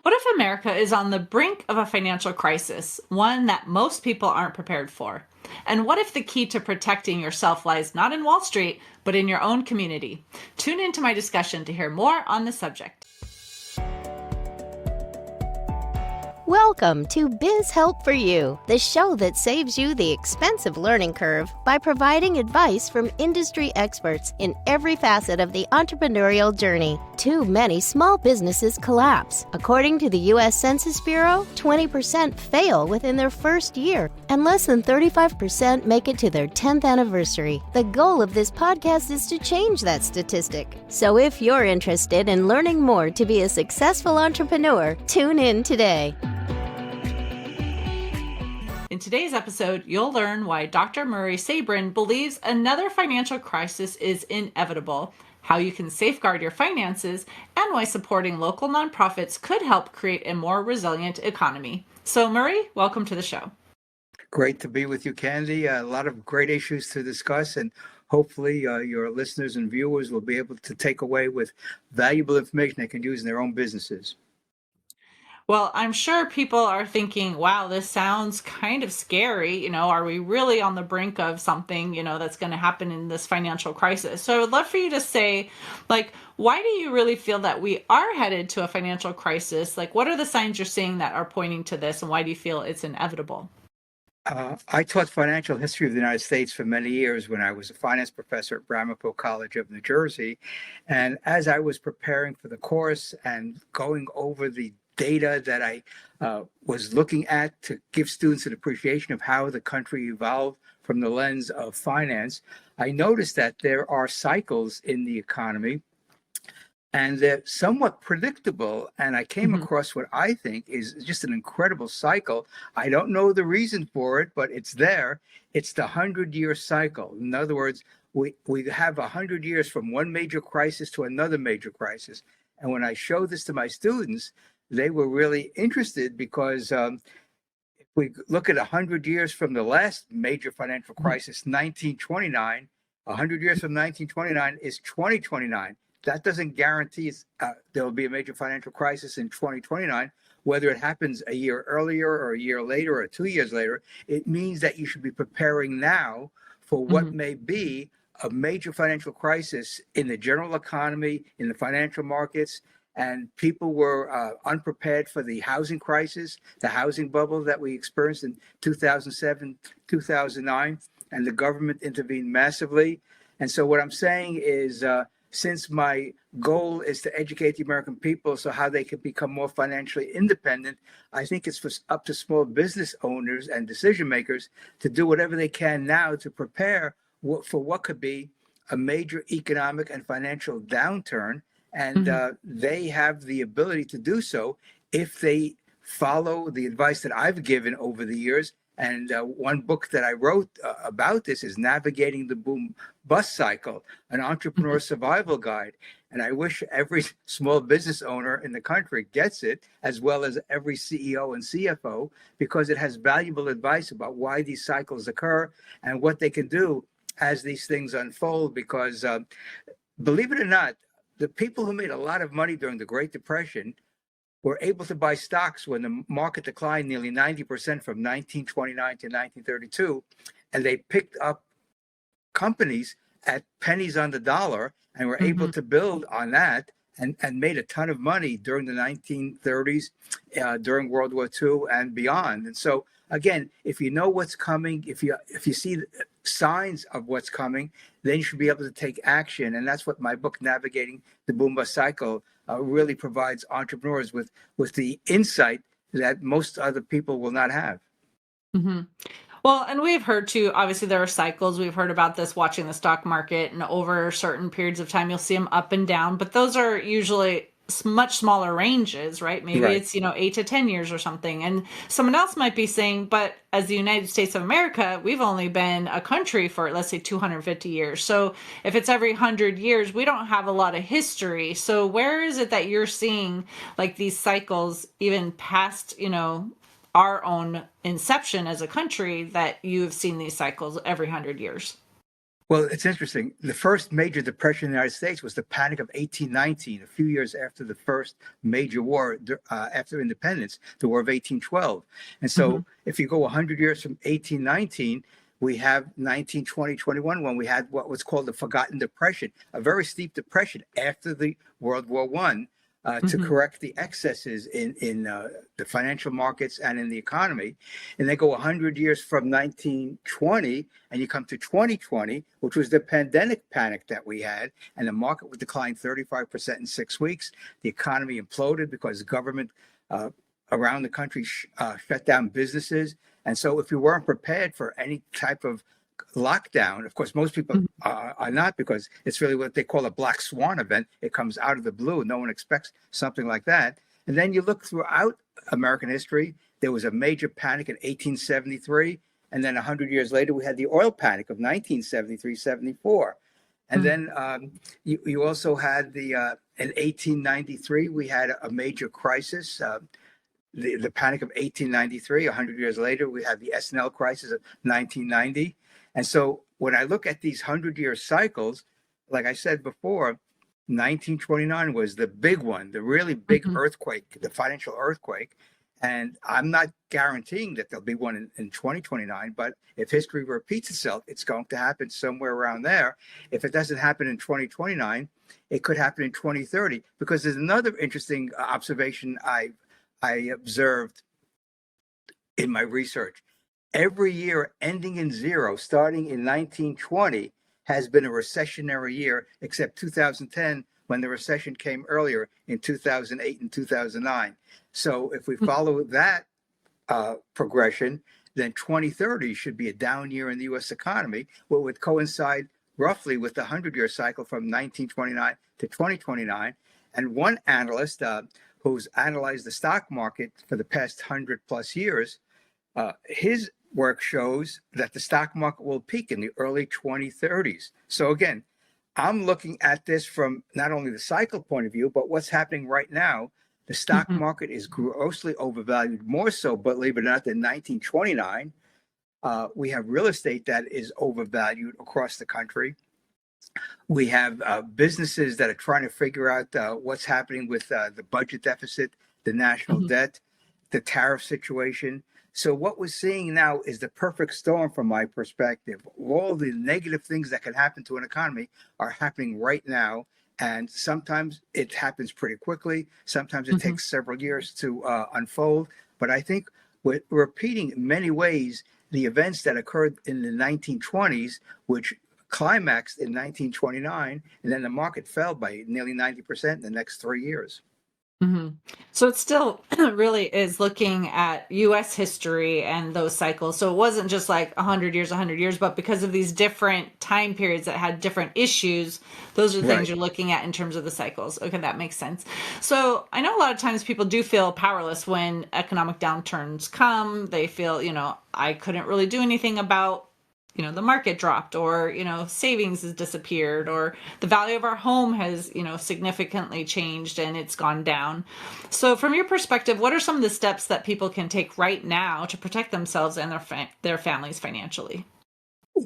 What if America is on the brink of a financial crisis, one that most people aren't prepared for? And what if the key to protecting yourself lies not in Wall Street, but in your own community? Tune into my discussion to hear more on the subject. Welcome to Biz Help for You, the show that saves you the expensive learning curve by providing advice from industry experts in every facet of the entrepreneurial journey. Too many small businesses collapse. According to the U.S. Census Bureau, 20% fail within their first year, and less than 35% make it to their 10th anniversary. The goal of this podcast is to change that statistic. So if you're interested in learning more to be a successful entrepreneur, tune in today. In today's episode, you'll learn why Dr. Murray Sabrin believes another financial crisis is inevitable, how you can safeguard your finances, and why supporting local nonprofits could help create a more resilient economy. So, Murray, welcome to the show. Great to be with you, Candy. A lot of great issues to discuss, and hopefully your listeners and viewers will be able to take away with valuable information they can use in their own businesses. Well, I'm sure people are thinking, wow, this sounds kind of scary. Are we really on the brink of something, that's going to happen in this financial crisis? So I would love for you to say, why do you really feel that we are headed to a financial crisis? What are the signs you're seeing that are pointing to this, and why do you feel it's inevitable? I taught financial history of the United States for many years when I was a finance professor at Ramapo College of New Jersey. And as I was preparing for the course and going over the data that I was looking at to give students an appreciation of how the country evolved from the lens of finance, I noticed that there are cycles in the economy and they're somewhat predictable. And I came across what I think is just an incredible cycle. I don't know the reason for it, but it's there. It's the 100-year cycle. In other words, we have 100 years from one major crisis to another major crisis. And when I showed this to my students, they were really interested because if we look at 100 years from the last major financial crisis, 1929, 100 years from 1929 is 2029. That doesn't guarantee there will be a major financial crisis in 2029, whether it happens a year earlier or a year later or 2 years later. It means that you should be preparing now for what may be a major financial crisis in the general economy, in the financial markets. And people were unprepared for the housing crisis, the housing bubble that we experienced in 2007, 2009, and the government intervened massively. And so what I'm saying is, since my goal is to educate the American people so how they can become more financially independent, I think it's up to small business owners and decision makers to do whatever they can now to prepare for what could be a major economic and financial downturn. And they have the ability to do so if they follow the advice that I've given over the years. And one book that I wrote about this is Navigating the Boom Bust Cycle, an entrepreneur survival guide. And I wish every small business owner in the country gets it, as well as every CEO and CFO, because it has valuable advice about why these cycles occur and what they can do as these things unfold. Because believe it or not, the people who made a lot of money during the Great Depression were able to buy stocks when the market declined nearly 90% from 1929 to 1932. And they picked up companies at pennies on the dollar and were able to build on that and made a ton of money during the 1930s, during World War II and beyond. And so, again, if you know what's coming, if you see signs of what's coming, then you should be able to take action. And that's what my book, Navigating the Boom Bust Cycle, really provides entrepreneurs with the insight that most other people will not have. Well, and we've heard too, obviously there are cycles. We've heard about this watching the stock market, and over certain periods of time, you'll see them up and down, but those are usually much smaller ranges, right? Maybe Right. it's, 8 to 10 years or something. And someone else might be saying, but as the United States of America, we've only been a country for, let's say, 250 years. So if it's every 100 years, we don't have a lot of history. So where is it that you're seeing these cycles even past, our own inception as a country, that you've seen these cycles every 100 years? Well, it's interesting. The first major depression in the United States was the Panic of 1819, a few years after the first major war after independence, the War of 1812. And Hmm. so if you go 100 years from 1819, we have 1920, 21, when we had what was called the Forgotten Depression, a very steep depression after the World War One, to Hmm. correct the excesses in the financial markets and in the economy. And they go 100 years from 1920, and you come to 2020, which was the pandemic panic that we had, and the market would decline 35% in 6 weeks. The economy imploded because the government uh, around the country shut down businesses. And so, if you weren't prepared for any type of lockdown, of course, most people are not, because it's really what they call a black swan event. It comes out of the blue. No one expects something like that. And then you look throughout American history, there was a major panic in 1873. And then 100 years later, we had the oil panic of 1973, 74. And then you also had in 1893, we had a major crisis. The Panic of 1893. 100 years later, we had the S&L crisis of 1990. And so when I look at these 100-year cycles, like I said before, 1929 was the big one, the really big Hmm. earthquake, the financial earthquake. And I'm not guaranteeing that there'll be one in 2029, but if history repeats itself, it's going to happen somewhere around there. If it doesn't happen in 2029, it could happen in 2030, because there's another interesting observation I observed in my research. Every year ending in zero, starting in 1920, has been a recessionary year, except 2010, when the recession came earlier in 2008 and 2009. So if we follow that progression, then 2030 should be a down year in the US economy, what would coincide roughly with the 100-year cycle from 1929 to 2029. And one analyst who's analyzed the stock market for the past 100 plus years, his work shows that the stock market will peak in the early 2030s. So again, I'm looking at this from not only the cycle point of view, but what's happening right now. The stock Hmm. market is grossly overvalued, more so, believe it or not, than 1929. We have real estate that is overvalued across the country. We have businesses that are trying to figure out what's happening with the budget deficit, the national Hmm. debt, the tariff situation. So what we're seeing now is the perfect storm from my perspective. All the negative things that can happen to an economy are happening right now. And sometimes it happens pretty quickly. Sometimes it Hmm. takes several years to unfold. But I think we're repeating in many ways the events that occurred in the 1920s, which climaxed in 1929, and then the market fell by nearly 90% in the next 3 years. Hmm. So it still really is looking at US history and those cycles. So it wasn't just like 100 years, but because of these different time periods that had different issues, those are the things Right. you're looking at in terms of the cycles. Okay, that makes sense. So I know a lot of times people do feel powerless when economic downturns come. They feel, I couldn't really do anything about the market dropped, or savings has disappeared, or the value of our home has significantly changed and it's gone down. So from your perspective, what are some of the steps that people can take right now to protect themselves and their families financially?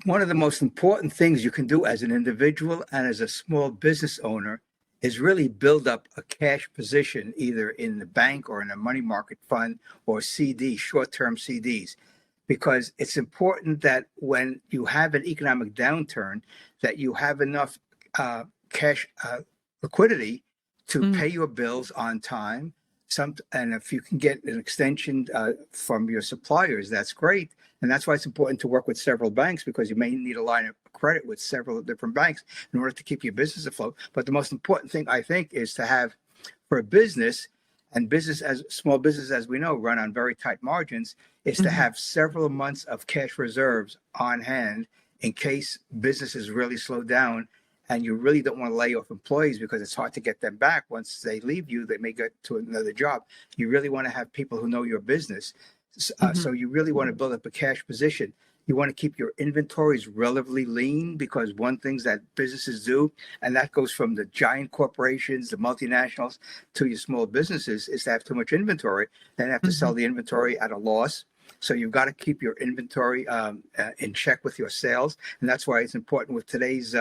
One of the most important things you can do as an individual and as a small business owner is really build up a cash position, either in the bank or in a money market fund or CD, short-term CDs, because it's important that when you have an economic downturn, that you have enough cash liquidity to Mm-hmm. pay your bills on time. And if you can get an extension from your suppliers, that's great. And that's why it's important to work with several banks, because you may need a line of credit with several different banks in order to keep your business afloat. But the most important thing, I think, is to have, for a business, and business, as small business, as we know, run on very tight margins, is to Mm-hmm. have several months of cash reserves on hand in case business is really slowed down and you really don't want to lay off employees, because it's hard to get them back. Once they leave you, they may get to another job. You really want to have people who know your business. Mm-hmm. So you really want to build up a cash position. You want to keep your inventories relatively lean, because one thing that businesses do, and that goes from the giant corporations, the multinationals, to your small businesses, is to have too much inventory. Then have to Mm-hmm. sell the inventory at a loss. So you've got to keep your inventory in check with your sales. And that's why it's important with today's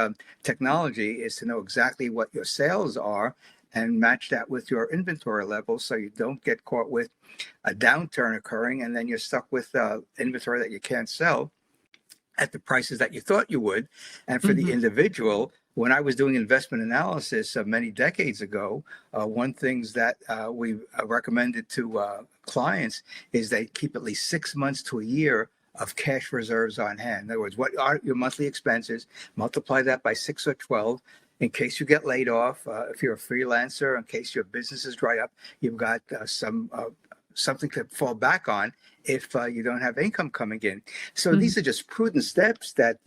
technology is to know exactly what your sales are and match that with your inventory levels so you don't get caught with a downturn occurring and then you're stuck with inventory that you can't sell at the prices that you thought you would. And for the Mhm. individual, when I was doing investment analysis many decades ago, one things that we recommended to clients is they keep at least 6 months to a year of cash reserves on hand. In other words, what are your monthly expenses? Multiply that by 6 or 12. In case you get laid off, if you're a freelancer, in case your businesses dry up, you've got something to fall back on if you don't have income coming in. So Mhm. these are just prudent steps that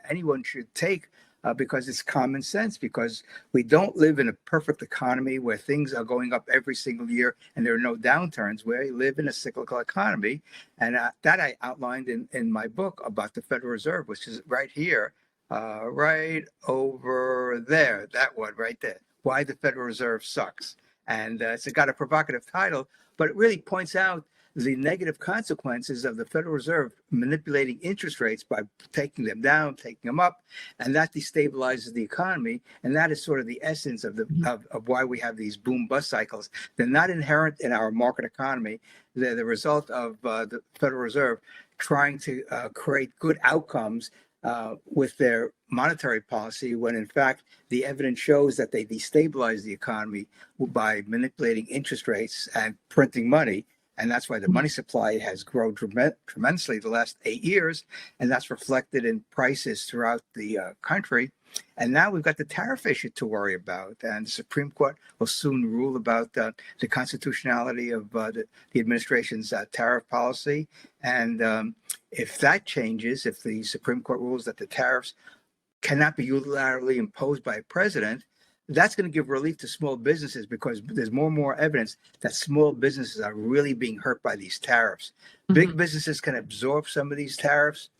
anyone should take because it's common sense, because we don't live in a perfect economy where things are going up every single year and there are no downturns. We live in a cyclical economy. And that I outlined in my book about the Federal Reserve, which is right here, right over there, that one right there, Why the Federal Reserve Sucks. And it's got a provocative title, but it really points out the negative consequences of the Federal Reserve manipulating interest rates by taking them down, taking them up, and that destabilizes the economy. And that is sort of the essence of of why we have these boom bust cycles. They're not inherent in our market economy. They're the result of the Federal Reserve trying to create good outcomes with their monetary policy, when in fact the evidence shows that they destabilize the economy by manipulating interest rates and printing money. And that's why the money supply has grown tremendously the last 8 years. And that's reflected in prices throughout the country. And now we've got the tariff issue to worry about. And the Supreme Court will soon rule about the constitutionality of the administration's tariff policy. And if that changes, if the Supreme Court rules that the tariffs cannot be unilaterally imposed by a president, that's going to give relief to small businesses, because there's more and more evidence that small businesses are really being hurt by these tariffs. Big Mhm. businesses can absorb some of these tariffs,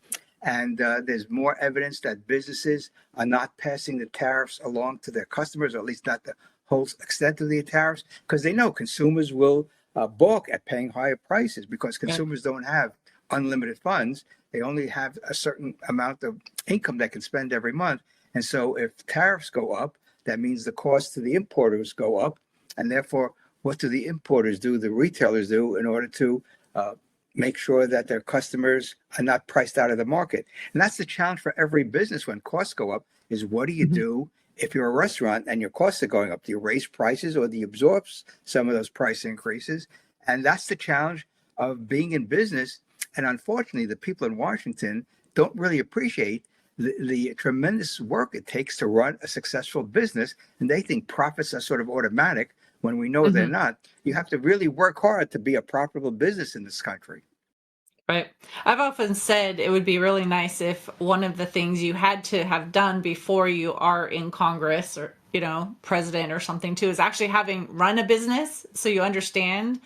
and there's more evidence that businesses are not passing the tariffs along to their customers, or at least not the whole extent of the tariffs, because they know consumers will balk at paying higher prices, because Yeah. consumers don't have unlimited funds. They only have a certain amount of income they can spend every month. And so if tariffs go up, that means the cost to the importers go up. And therefore, what do the importers do, the retailers do, in order to make sure that their customers are not priced out of the market? And that's the challenge for every business when costs go up, is what do you Mhm. do if you're a restaurant and your costs are going up? Do you raise prices, or do you absorb some of those price increases? And that's the challenge of being in business. And unfortunately, the people in Washington don't really appreciate the tremendous work it takes to run a successful business. And they think profits are sort of automatic, when we know they're Mhm. not. You have to really work hard to be a profitable business in this country. Right. I've often said it would be really nice if one of the things you had to have done before you are in Congress, or, president or something too, is actually having run a business, so you understand.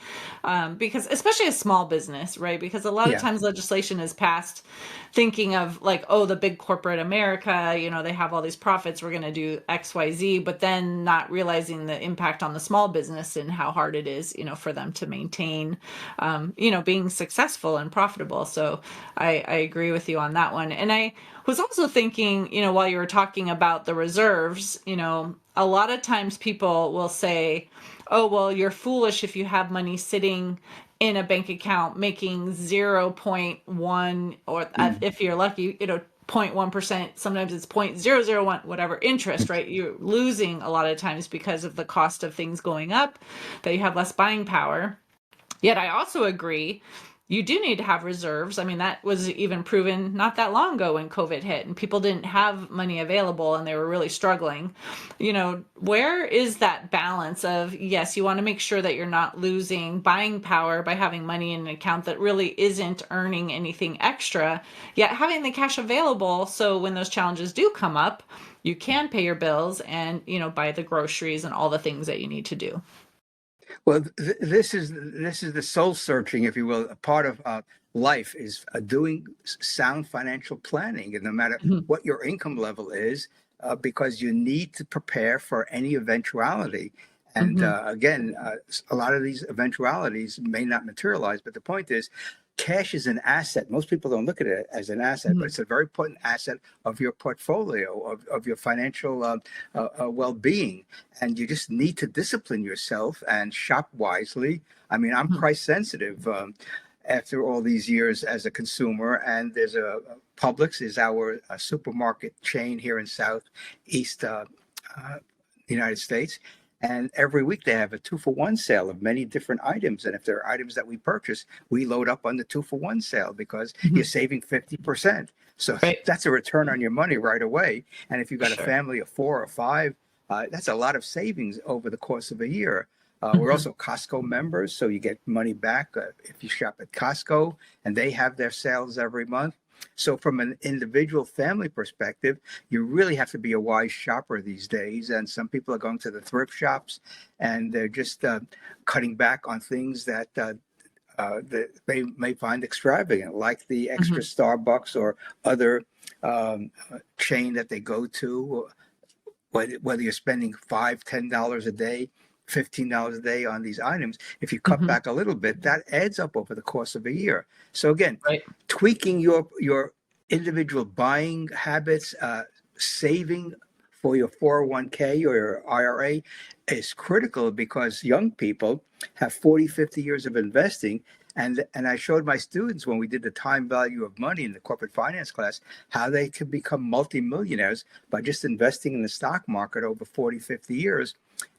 Because especially a small business, right? Because a lot of Yeah. times legislation is passed thinking of like, oh, the big corporate America, they have all these profits, we're going to do XYZ, but then not realizing the impact on the small business and how hard it is, for them to maintain, being successful and profitable. So I agree with you on that one. And I was also thinking, while you were talking about the reserves, a lot of times people will say, oh, well, you're foolish if you have money sitting in a bank account making 0.1, or Mm. if you're lucky, 0.1%, sometimes it's 0.001, whatever interest, right? You're losing a lot of times because of the cost of things going up, that you have less buying power. Yet I also agree you do need to have reserves. I mean, that was even proven not that long ago when COVID hit and people didn't have money available and they were really struggling. Where is that balance of, yes, you want to make sure that you're not losing buying power by having money in an account that really isn't earning anything extra, yet having the cash available so when those challenges do come up, you can pay your bills and, buy the groceries and all the things that you need to do. Well, this is the soul searching, if you will. A part of life is doing sound financial planning, and no matter Mhm. what your income level is, because you need to prepare for any eventuality. And Mhm. again, a lot of these eventualities may not materialize, but the point is, cash is an asset. Most people don't look at it as an asset, but Mhm. it's a very important asset of your portfolio, of your financial well-being. And you just need to discipline yourself and shop wisely. I mean, I'm Mhm. price sensitive after all these years as a consumer, and there's a Publix is our supermarket chain here in Southeast uh, United States. And every week they have a 2-for-1 sale of many different items. And if there are items that we purchase, we load up on the 2-for-1 sale because you're Mhm. saving 50%. So Right. that's a return on your money right away. And if you've got a Sure. family of 4 or 5, that's a lot of savings over the course of a year. We're Mhm. also Costco members, so you get money back if you shop at Costco, and they have their sales every month. So, from an individual family perspective, you really have to be a wise shopper these days. And some people are going to the thrift shops and they're just cutting back on things that they may find extravagant, like the extra Mhm. Starbucks or other chain that they go to, whether you're spending $5, $10 a day, $15 a day on these items. If you cut Mhm. back a little bit, that adds up over the course of a year. So again, Right. tweaking your individual buying habits, saving for your 401k or your IRA is critical, because young people have 40, 50 years of investing. And I showed my students when we did the time value of money in the corporate finance class how they could become multimillionaires by just investing in the stock market over 40, 50 years.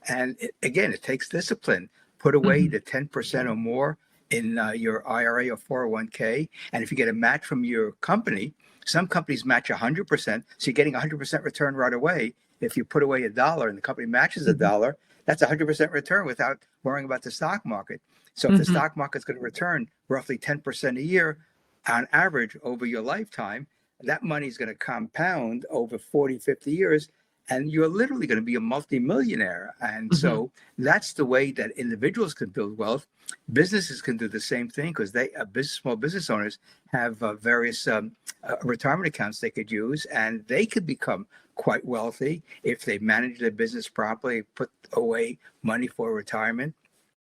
And again, it takes discipline. Put away Mhm. the 10% or more in your IRA or 401k. And if you get a match from your company, some companies match 100%. So you're getting 100% return right away. If you put away $1 and the company matches a Mhm. dollar, that's 100% return without worrying about the stock market. So if the Mhm. stock market's going to return roughly 10% a year on average over your lifetime, that money is going to compound over 40, 50 years, and you're literally going to be a multimillionaire. And Mhm. so that's the way that individuals can build wealth. Businesses can do the same thing, because small business owners have various retirement accounts they could use, and they could become quite wealthy if they manage their business properly, put away money for retirement.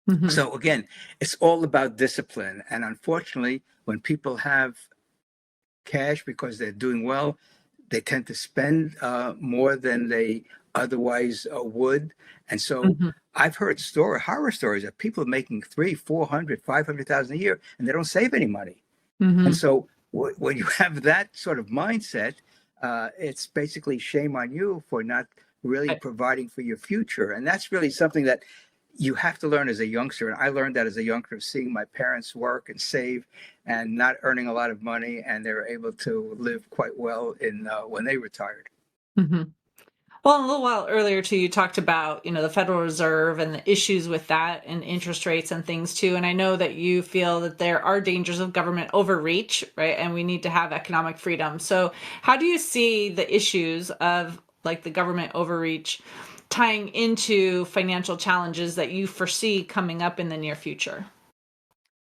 Mhm. So again, it's all about discipline. And unfortunately, when people have cash because they're doing well, they tend to spend more than they otherwise would. And so Mhm. I've heard horror stories of people making 300, 400, 500,000 a year, and they don't save any money. And Mhm. so when you have that sort of mindset, it's basically shame on you for not really Right. providing for your future. And that's really something that you have to learn as a youngster. And I learned that as a youngster, seeing my parents work and save and not earning a lot of money, and they were able to live quite well in when they retired. Mhm. Well, a little while earlier too, you talked about, the Federal Reserve and the issues with that and interest rates and things too. And I know that you feel that there are dangers of government overreach, right? And we need to have economic freedom. So how do you see the issues of like the government overreach tying into financial challenges that you foresee coming up in the near future?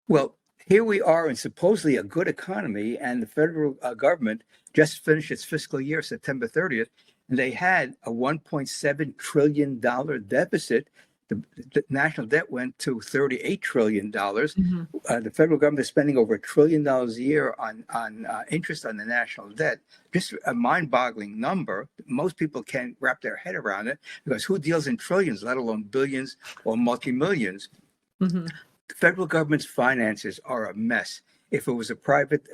Well, here we are in supposedly a good economy, and the federal government just finished its fiscal year, September 30th, and they had a $1.7 trillion deficit. The national debt went to $38 trillion. Mhm. The federal government is spending over $1 trillion a year on interest on the national debt. Just a mind-boggling number. Most people can't wrap their head around it, because who deals in trillions, let alone billions or multi-millions? Mhm. The federal government's finances are a mess. If it was a private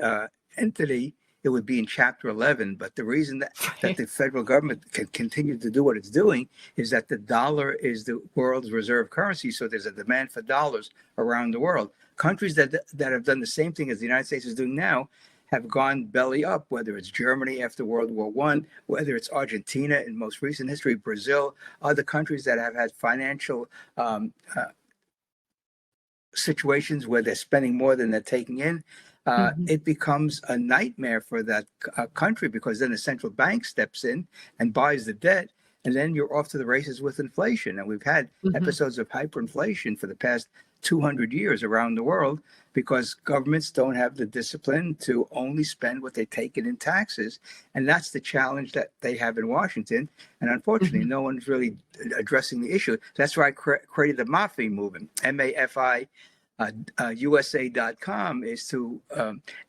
entity, it would be in Chapter 11. But the reason that Right. the federal government can continue to do what it's doing is that the dollar is the world's reserve currency. So there's a demand for dollars around the world. Countries that have done the same thing as the United States is doing now have gone belly up, whether it's Germany after World War I, whether it's Argentina in most recent history, Brazil, other countries that have had financial situations where they're spending more than they're taking in, Mhm. it becomes a nightmare for that country, because then the central bank steps in and buys the debt, and then you're off to the races with inflation. And we've had Mhm. episodes of hyperinflation for the past 200 years around the world, because governments don't have the discipline to only spend what they take in taxes. And that's the challenge that they have in Washington. And unfortunately, Mhm. no one's really addressing the issue. That's why I created the MAFI movement, MAFI USA.com is to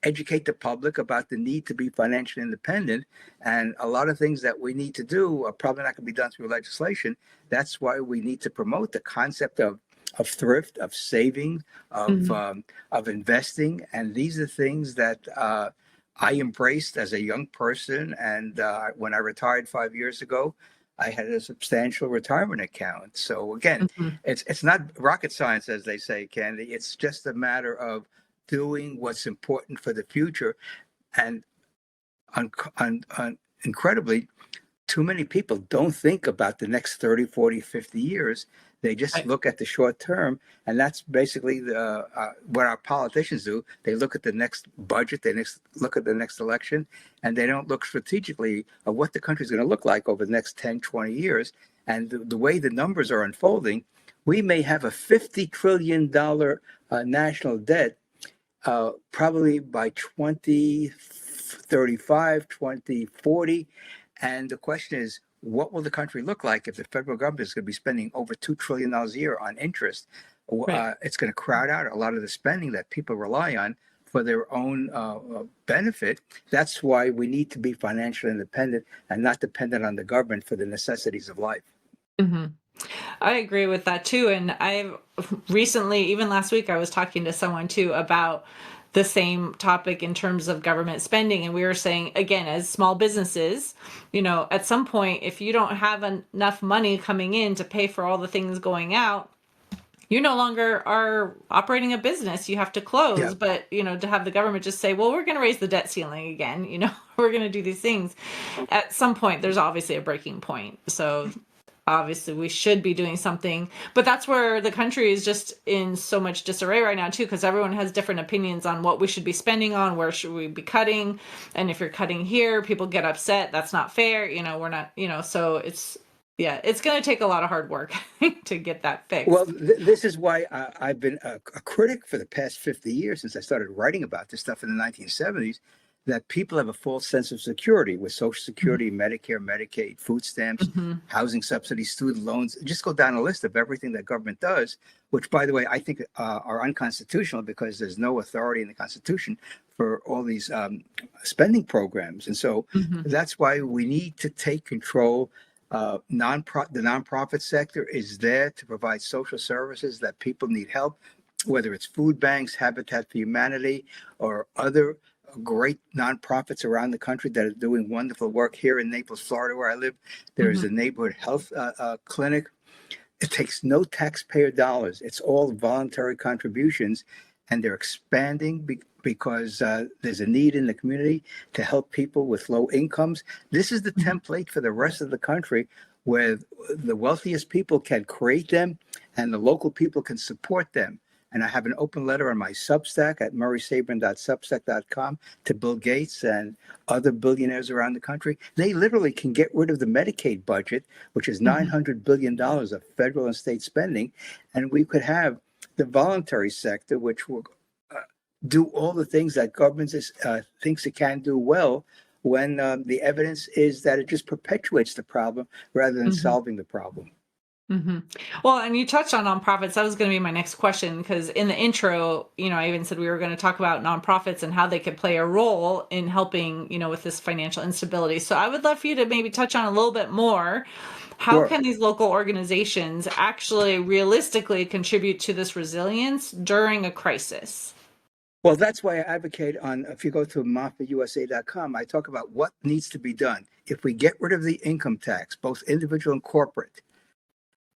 educate the public about the need to be financially independent. And a lot of things that we need to do are probably not going to be done through legislation. That's why we need to promote the concept of thrift, of saving, Mhm. of investing. And these are things that I embraced as a young person. And when I retired 5 years ago, I had a substantial retirement account. So again, Mhm. it's not rocket science, as they say, Candy. It's just a matter of doing what's important for the future. And incredibly, too many people don't think about the next 30, 40, 50 years. They just Right. look at the short term. And that's basically what our politicians do. They look at the next budget, look at the next election, and they don't look strategically at what the country's going to look like over the next 10, 20 years. And the way the numbers are unfolding, we may have a $50 trillion national debt probably by 2035, 2040. And the question is, what will the country look like if the federal government is going to be spending over $2 trillion a year on interest? Right. It's going to crowd out a lot of the spending that people rely on for their own benefit. That's why we need to be financially independent and not dependent on the government for the necessities of life. Mhm. I agree with that too. And I've recently, even last week, I was talking to someone too about the same topic in terms of government spending. And we were saying, again, as small businesses, at some point, if you don't have enough money coming in to pay for all the things going out, you no longer are operating a business. You have to Yeah. close. But, to have the government just say, well, we're going to raise the debt ceiling again, we're going to do these things. At some point, there's obviously a breaking point. So obviously we should be doing something, but that's where the country is just in so much disarray right now too, because everyone has different opinions on what we should be spending on, where should we be cutting, and if you're cutting here, people get upset. That's not fair. We're not. So it's going to take a lot of hard work to get that Well, fixed. this is why I've been a critic for the past 50 years since I started writing about this stuff in the 1970s, that people have a false sense of security with Social Security, Medicare, Medicaid, food stamps, Mm-hmm. housing subsidies, student loans. Just go down a list of everything that government does, which, by the way, I think are unconstitutional because there's no authority in the Constitution for all these spending programs. And so Mm-hmm. that's why we need to take control. The nonprofit sector is there to provide social services that people need help, whether it's food banks, Habitat for Humanity, or other great nonprofits around the country that are doing wonderful work. Here in Naples, Florida, where I live, there is Mm-hmm. a neighborhood health clinic. It takes no taxpayer dollars. It's all voluntary contributions, and they're expanding because there's a need in the community to help people with low incomes. This is the template for the rest of the country, where the wealthiest people can create them and the local people can support them. And I have an open letter on my Substack at murraysabrin.substack.com to Bill Gates and other billionaires around the country. They literally can get rid of the Medicaid budget, which is Mm-hmm. $900 billion of federal and state spending. And we could have the voluntary sector, which will do all the things that government thinks it can do well, when the evidence is that it just perpetuates the problem rather than Mm-hmm. solving the problem. Mm-hmm. Well, and you touched on nonprofits. That was going to be my next question, because in the intro, I even said we were going to talk about nonprofits and how they could play a role in helping, with this financial instability. So I would love for you to maybe touch on a little bit more. How Sure. can these local organizations actually realistically contribute to this resilience during a crisis? Well, that's why I advocate if you go to MAFIUSA.com, I talk about what needs to be done. If we get rid of the income tax, both individual and corporate,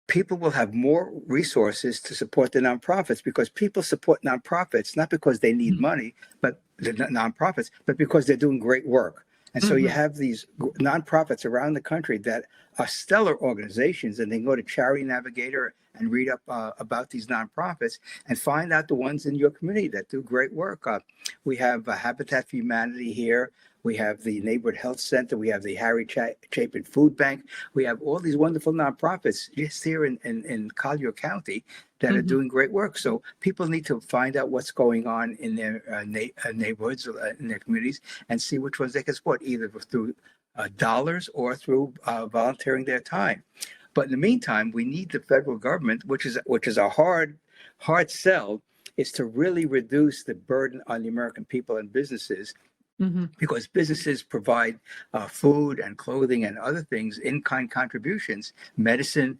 people will have more resources to support the nonprofits, because people support nonprofits not because they need money, but the nonprofits, but because they're doing great work. And so you Mm-hmm. have these nonprofits around the country that are stellar organizations, and they can go to Charity Navigator and read up about these napprofits and find out the ones in your community that do great work. We have Habitat for Humanity here. We have the Neighborhood Health Center. We have the Harry Chapin Food Bank. We have all these wonderful nonprofits just here in Collier County that are Mm-hmm. doing great work. So people need to find out what's going on in their neighborhoods, in their communities, and see which ones they can support, either through dollars or through volunteering their time. But in the meantime, we need the federal government, which is a hard sell, is to really reduce the burden on the American people and businesses, Hmm. because businesses provide food and clothing and other things, in-kind contributions, medicine,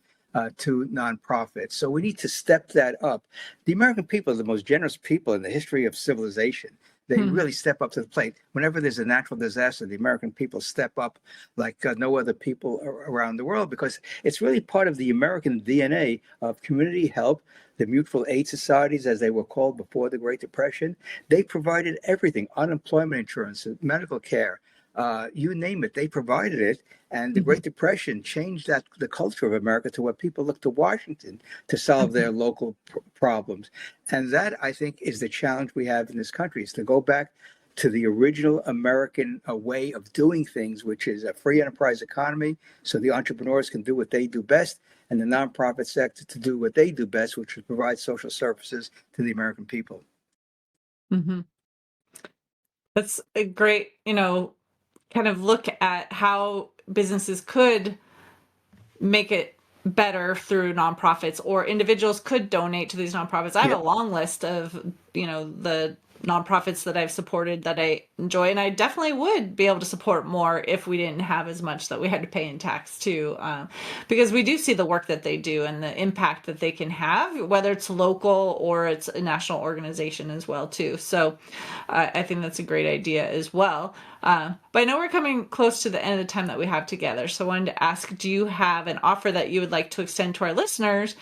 to nonprofits. So we need to step that up. The American people are the most generous people in the history of civilization. They Hmm. really step up to the plate. Whenever there's a natural disaster, the American people step up like no other people around the world, because it's really part of the American DNA of community help. The mutual aid societies, as they were called before the Great Depression, they provided everything: unemployment insurance, medical care, you name it, they provided it. And the Hmm. Great Depression changed the culture of America to where people look to Washington to solve their local problems. And that, I think, is the challenge we have in this country, is to go back to the original American way of doing things, which is a free enterprise economy, so the entrepreneurs can do what they do best, and the nonprofit sector to do what they do best, which is provide social services to the American people. Hmm. That's a great, kind of look at how businesses could make it better through nonprofits, or individuals could donate to these nonprofits. I have a Yep. long list of, the nonprofits that I've supported that I enjoy, and I definitely would be able to support more if we didn't have as much that we had to pay in tax too, because we do see the work that they do and the impact that they can have, whether it's local or it's a national organization as well too. So I think that's a great idea as well. But I know we're coming close to the end of the time that we have together. So I wanted to ask, do you have an offer that you would like to extend to our listeners?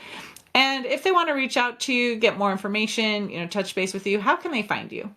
And if they want to reach out to you, get more information, touch base with you, how can they find you?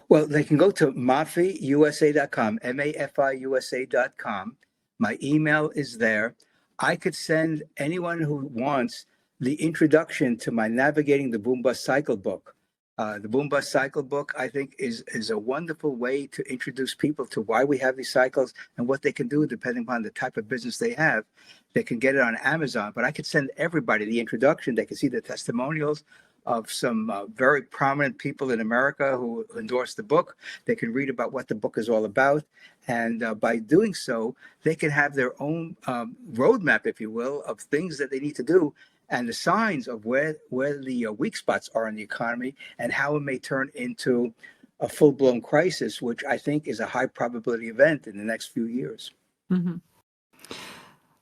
Well, they can go to mafiusa.com, MAFIUSA.com. My email is there. I could send anyone who wants the introduction to my Navigating the Boom Bust Cycle book. The Boom Bust Cycle book, I think, is a wonderful way to introduce people to why we have these cycles and what they can do depending upon the type of business they have. They can get it on Amazon, but I could send everybody the introduction. They can see the testimonials of some very prominent people in America who endorsed the book. They can read about what the book is all about. And by doing so, they can have their own roadmap, if you will, of things that they need to do, and the signs of where the weak spots are in the economy and how it may turn into a full-blown crisis, which I think is a high probability event in the next few years. Mhm.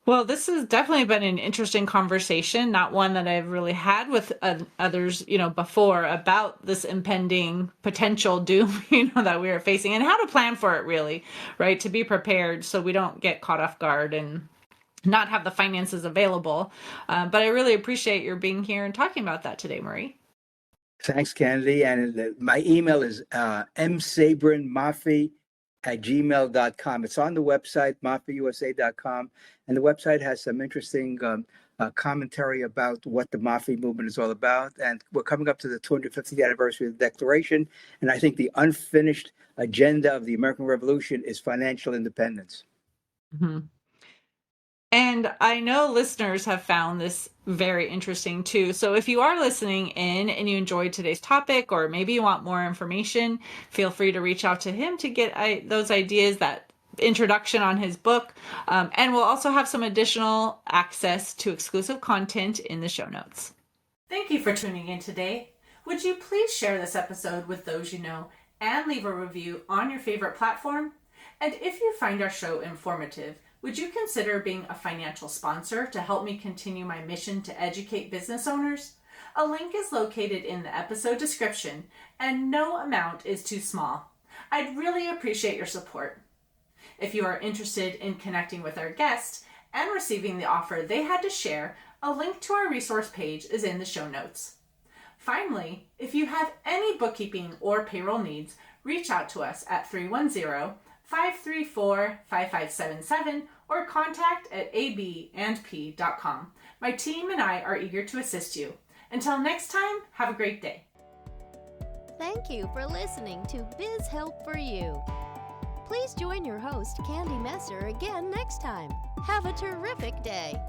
Well, this has definitely been an interesting conversation, not one that I've really had with others, before, about this impending potential doom, that we are facing, and how to plan for it, really, right? To be prepared so we don't get caught off guard and not have the finances available. But I really appreciate your being here and talking about that today, Marie. Thanks, Kennedy. And my email is msabrinmafi@gmail.com. It's on the website, mafiusa.com. And the website has some interesting commentary about what the MAFI movement is all about. And we're coming up to the 250th anniversary of the Declaration. And I think the unfinished agenda of the American Revolution is financial independence. Mhm. And I know listeners have found this very interesting too. So if you are listening in and you enjoyed today's topic, or maybe you want more information, feel free to reach out to him to get those ideas, that introduction on his book. And we'll also have some additional access to exclusive content in the show notes. Thank you for tuning in today. Would you please share this episode with those you know and leave a review on your favorite platform? And if you find our show informative, would you consider being a financial sponsor to help me continue my mission to educate business owners? A link is located in the episode description, and no amount is too small. I'd really appreciate your support. If you are interested in connecting with our guest and receiving the offer they had to share, a link to our resource page is in the show notes. Finally, if you have any bookkeeping or payroll needs, reach out to us at 310-534-5577 or contact@abandp.com. My team and I are eager to assist you. Until next time, have a great day. Thank you for listening to Biz Help for You. Please join your host, Candy Messer, again next time. Have a terrific day.